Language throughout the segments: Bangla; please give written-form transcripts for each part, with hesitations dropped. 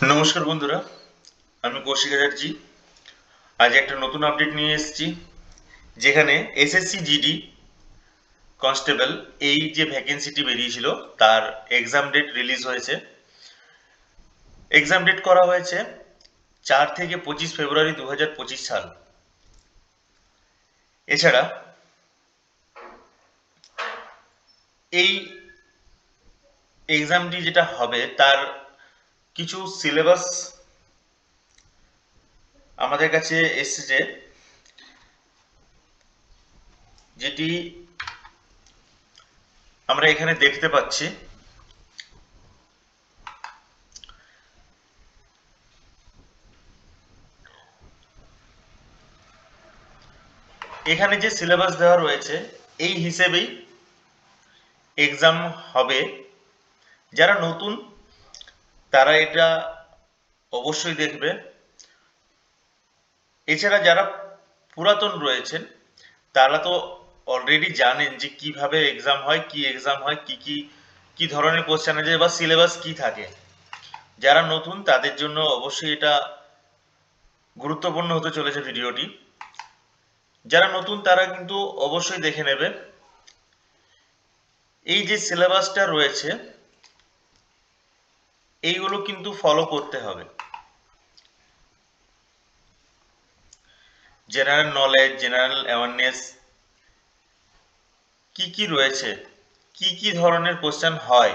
নমস্কার বন্ধুরা, আমি কৌশিক আচার্যি। আজ একটা নতুন আপডেট নিয়ে এসেছি, যেখানে এসএসসি জিডি কনস্টেবল এই যে ভ্যাকেন্সিটি বেরিয়েছিল তার এক্সাম ডেট রিলিজ হয়েছে। এক্সাম ডেট করা হয়েছে 4 থেকে 25 ফেব্রুয়ারি 2025 সাল। এছাড়া এই এক্সামটি যেটা হবে তার কিছু সিলেবাস আমাদের কাছে এসেছে, যেটি আমরা এখানে দেখতে পাচ্ছি। এখানে যে সিলেবাস দেওয়া রয়েছে এই হিসেবেই এক্সাম হবে। যারা নতুন তারা এটা অবশ্যই দেখবে। এছাড়া যারা পুরাতন রয়েছেন তারা তো অলরেডি জানেন যে কিভাবে এক্সাম হয়, কি এক্সাম হয়, কি ধরনের কোশ্চেন আছে বা সিলেবাস কি থাকে। যারা নতুন তাদের জন্য অবশ্যই এটা গুরুত্বপূর্ণ হতে চলেছে ভিডিওটি। যারা নতুন তারা কিন্তু অবশ্যই দেখে নেবে। এই যে সিলেবাসটা রয়েছে এইগুলো কিন্তু ফলো করতে হবে। জেনারেল নলেজ, জেনারেল অ্যাওয়ারনেস কি কি রয়েছে, কি কি ধরনের কোশ্চেন হয়,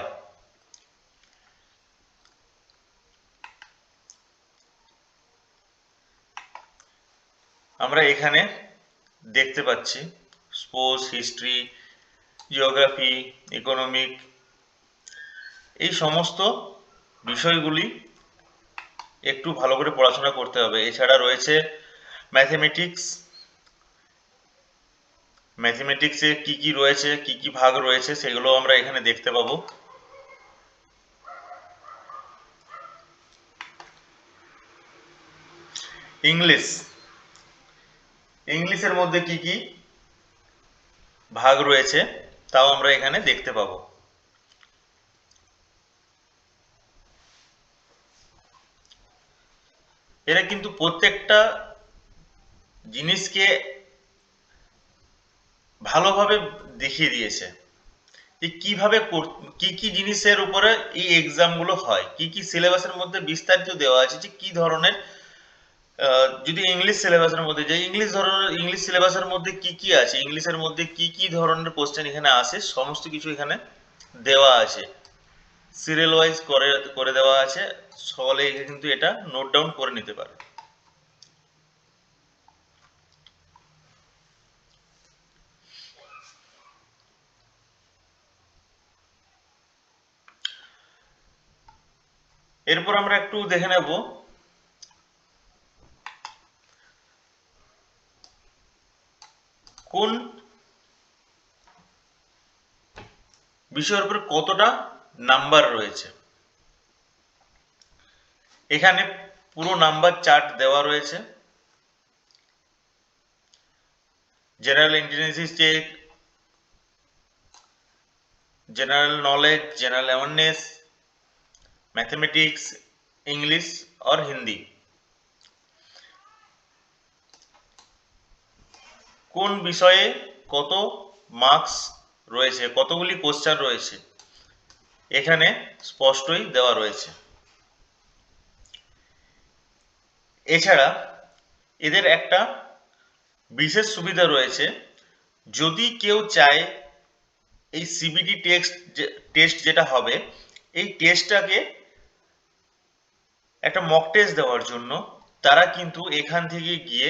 আমরা এখানে দেখতে পাচ্ছি। স্পোর্টস, হিস্ট্রি, জিওগ্রাফি, ইকোনমিক, এই সমস্ত বিষয়গুলি একটু ভালো করে পড়াশোনা করতে হবে। এছাড়া রয়েছে ম্যাথমেটিক্স। ম্যাথমেটিক্সে কি কি রয়েছে, কি কি ভাগ রয়েছে সেগুলো আমরা এখানে দেখতে পাবো। ইংলিশ, ইংলিশের মধ্যে কি কি ভাগ রয়েছে তাও আমরা এখানে দেখতে পাবো। এরা কিন্তু প্রত্যেকটা জিনিসকে ভালোভাবে দেখিয়ে দিয়েছে যে কিভাবে কি কি জিনিসের উপরে এই এক্সাম গুলো হয়, কি কি সিলেবাসের মধ্যে বিস্তারিত দেওয়া আছে যে কি ধরনের। যদি ইংলিশ সিলেবাসের মধ্যে যাই, ইংলিশ সিলেবাসের মধ্যে কি কি আছে, ইংলিশের মধ্যে কি কি ধরনের কোশ্চেন এখানে আসে, সমস্ত কিছু এখানে দেওয়া আছে। সিরিয়াল ওয়াইজ করে করে দেওয়া আছে। সকলে কিন্তু এটা নোট ডাউন করে নিতে পারে। এরপর আমরা একটু দেখে নেব কোন বিষয়ের উপর কতটা নাম্বার রয়েছে। এখানে পুরো নাম্বার চার্ট দেওয়া রয়েছে। General intelligence check, general knowledge, general awareness, mathematics, English और हिंदी। কোন বিষয়ে কত মার্কস রয়েছে, কতগুলি কোশ্চেন রয়েছে এখানে স্পষ্টই দেওয়া রয়েছে। এছাড়া এদের একটা বিশেষ সুবিধা রয়েছে। যদি কেউ চায় এই সিবিটি টেস্ট যেটা হবে এই টেস্টটাকে একটা মক টেস্ট দেওয়ার জন্য তারা কিন্তু এখান থেকে গিয়ে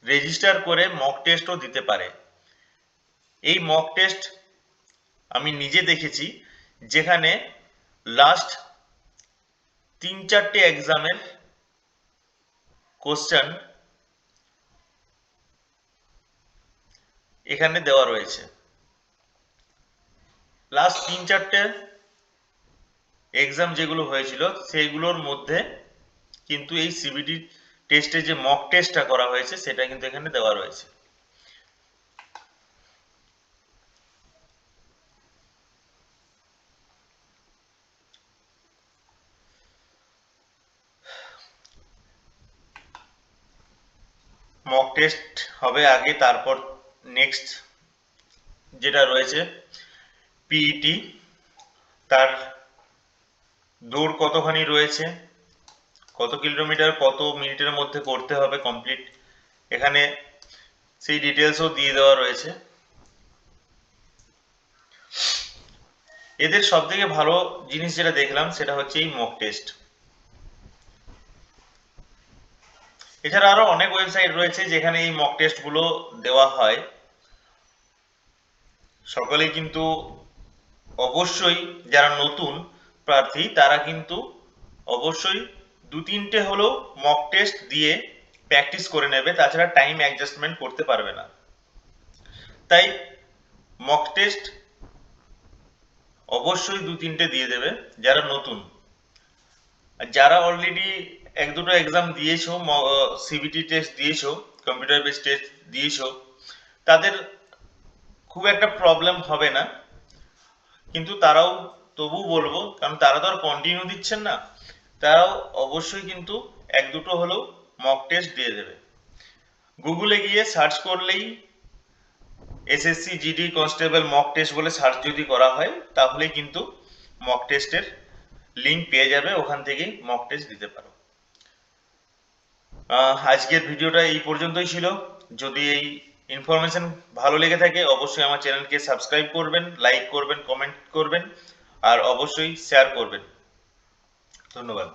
রেজিস্টার করে মক টেস্টও দিতে পারে। এই মক টেস্ট আমি নিজে দেখেছি, যেখানে লাস্ট 3-4টে এক্সামের কোশ্চেন এখানে দেওয়া রয়েছে। লাস্ট 3-4টে এক্সাম যেগুলো হয়েছিল সেইগুলোর মধ্যে কিন্তু এই সিবিটি টেস্টে যে মক টেস্টটা করা হয়েছে সেটা কিন্তু এখানে দেওয়া রয়েছে। মক টেস্ট হবে আগে, তারপর নেক্সট যেটা রয়েছে পিইটি, তার দৌড় কতখানি রয়েছে, কত কিলোমিটার কত মিনিটের মধ্যে করতে হবে কমপ্লিট, এখানে সেই ডিটেলসও দিয়ে দেওয়া রয়েছে। এদের সব থেকে ভালো জিনিস যেটা দেখলাম সেটা হচ্ছে এই মক টেস্ট। এছাড়া আরো অনেক ওয়েবসাইট রয়েছে যেখানে এই মক টেস্ট গুলো দেওয়া হয়। সকলেই কিন্তু অবশ্যই যারা নতুন প্রার্থী তারা কিন্তু অবশ্যই 2-3টে হলেও মক টেস্ট দিয়ে প্র্যাকটিস করে নেবে, তাছাড়া টাইম অ্যাডজাস্টমেন্ট করতে পারবে না। তাই মক টেস্ট অবশ্যই 2-3টে দিয়ে দেবে যারা নতুন। আর যারা অলরেডি 1-2টো এক্সাম দিয়েছো, সিবিটি টেস্ট দিয়েছো, কম্পিউটার বেসড টেস্ট দিয়েছো, তাদের খুব একটা প্রবলেম হবে না, কিন্তু তারাও তবু বলবো, কারণ তারা তো আর কন্টিনিউ দিচ্ছেন না, তারাও অবশ্যই কিন্তু 1-2টো হলেও মক টেস্ট দিয়ে দেবে। গুগলে গিয়ে সার্চ করলেই SSC GD constable mock test বলে সার্চ যদি করা হয় তাহলে কিন্তু মক টেস্টের লিঙ্ক পেয়ে যাবে, ওখান থেকেই মক টেস্ট দিতে পারো। আজকের ভিডিওটা এই পর্যন্তই ছিল। যদি এই ইনফরমেশন ভালো লেগে থাকে অবশ্যই আমার চ্যানেলকে সাবস্ক্রাইব করবেন, লাইক করবেন, কমেন্ট করবেন আর অবশ্যই শেয়ার করবেন। ধন্যবাদ।